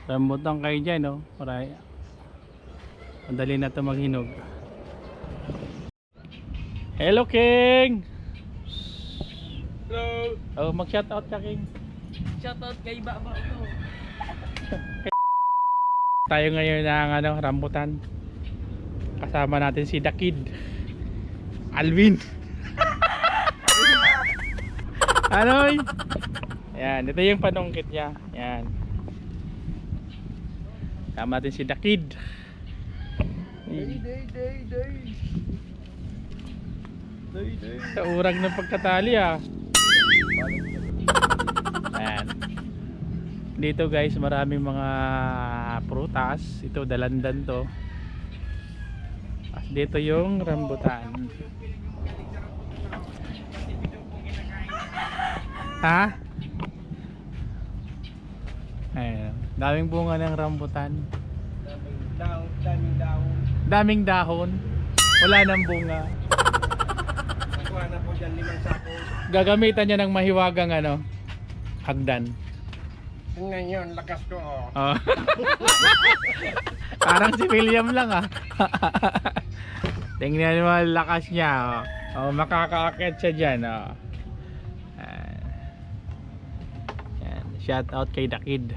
Rambutan kayo dyan, no? Para madali na ito maghinog. Hello, King! Hello! Oh, mag-shoutout ka, King. Shoutout kay Baba ito. Tayo ngayon ng rambutan. Kasama natin si The Kid. Alvin. Anoy? Ayan, ito yung panungkit niya. Ayan. Kasama natin si The Kid. Sa urag ng pagkatali ah. Ayan. Dito guys, maraming mga prutas. Ito dalandan to. At dito yung rambutan. Ha? Ayan. Daming bunga ng rambutan. Daming dahon. Daming dahon. Wala nang bunga. Nakuha na po dyan 5 sako. Gagamitan niya ng mahiwagang hagdan. Tingnan yun, lakas ko oh. Oh. Parang si William lang ah. Tingnan mo ang lakas niya oh. Oh, makakaakit siya dyan oh. Yan. Shout out kay The Kid.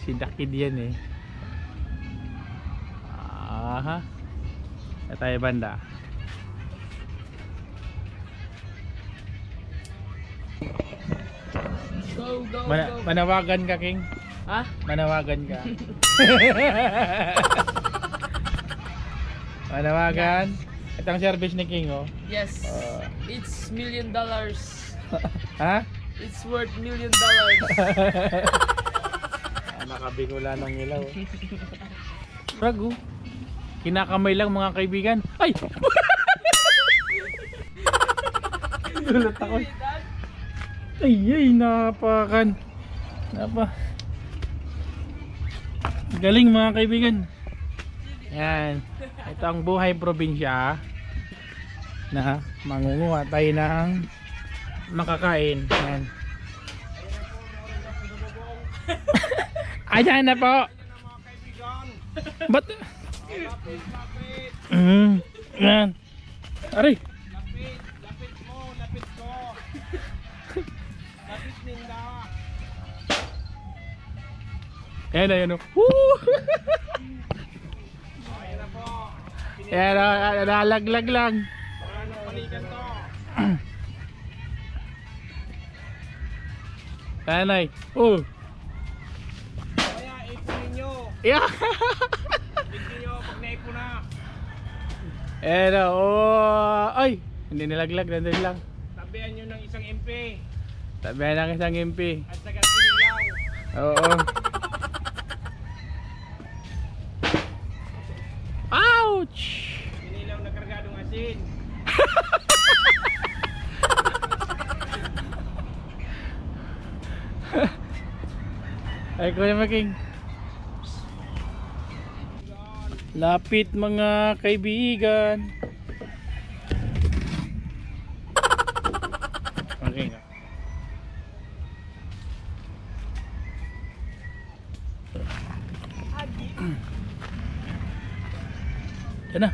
Si The Kid yan eh. Aha. Sa tayo banda. Go, go, go. Manawagan ka, King. Ha? Manawagan ka. Manawagan. Itong service ni King oh. Yes. It's $1 million. Ha? It's worth $1 million. Nakabigula ng ilaw. Rago. Kinakamay lang mga kaibigan. Ay! Gulat ako. Ay, napakan. Galing mga kaibigan. Yan. Ito ang buhay probinsya na mangunguha tayo ng makakain. Yan. Ayan na po. Ba't? Yan. Aray. Lapit mo, lapit ko. Lapit ninda. Ayan, ayan. Woo! Ayan na po. Ayan, nalaglag lang. Ano, panigan to. Ayan ay. Oh. Kaya ipunin nyo. Yeah. Bigyan nyo pag naipo na. Ayan na. Oh. Ay. Hindi nalaglag. Nandun lang. Tabihan nyo ng isang MP. Tabihan ng isang MP. At saka sinilaw. Oo. Ouch! Sinilaw na kargadong asin. Ay, Kuya Making. Lapit mga kaibigan. Okay nga. Yan na.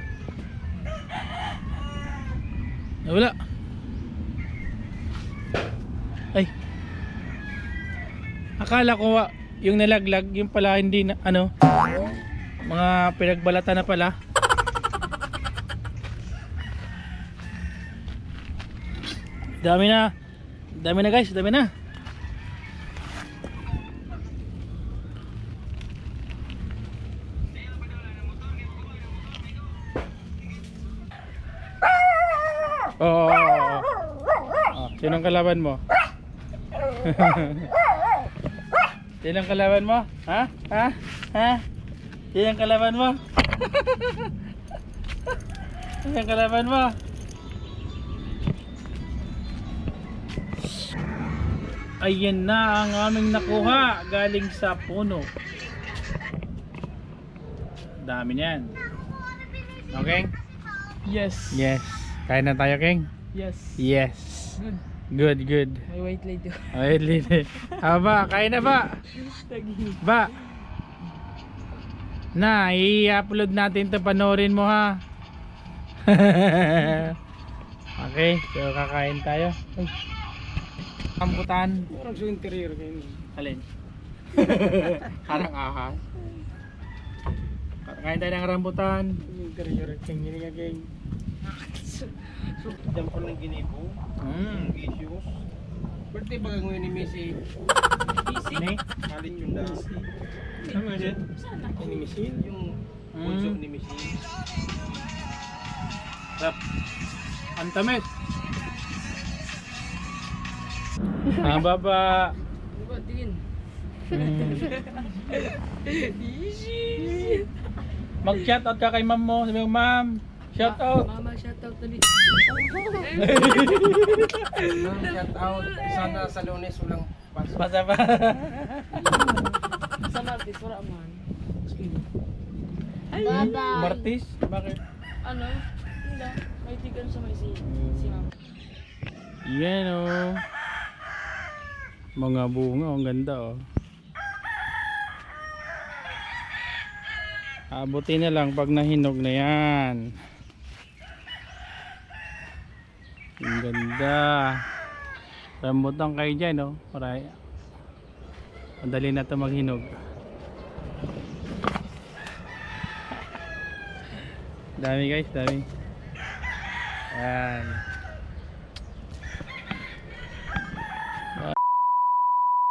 Nawala. Ay. Akala ko yung nalaglag, yung pala hindi na mga pinagbalatan na pala. Dami na. Dami na guys, dami na. Oo. Oh, sinong kalaban mo? Sinong kalaban mo? Ha? Ha? Ha? Sinong kalaban mo? Sinong kalaban mo? Ayan na ang aming nakuha galing sa puno. Dami niyan. Okay? Yes. Yes. Kain na tayo, King? Yes. Yes. Good. Good, good. May white lady. Ay, lili. Ba, kain na ba? Ba. Na, i-upload natin 'to, panoorin mo ha. Okay, so kakain tayo. Ay. Rambutan. Parang sa interior kayo. Alin? Parang ahas. Kain tayo ng rambutan. Interior king gini nga king. Diyan pa lang ginipo. Issues. Pwede ba ngayon ni Messi? Ni? Halit yung da. Ano nga dyan? Ni Messi? Yung bunso ni Messi. Rap. Antamet. Ah, baba. Diba, tingin. Mag-shoutout ka kay ma'am mo. Sabi mo, ma'am, shoutout. Mama, shoutout tali. Shout out. Sana sa Lunes walang pasok. Basta pa. Sa Martis, wala man. Martis? Bakit? Ano? Hindi. May tigan sa may si mama. Yan oh. Mga bunga, ang ganda oh. Abutin na lang pag nahinog na yan. Ang ganda. Rambutan kayo dyan oh. Maray. Madali na ito maghinog. Dami guys, dami. Yan.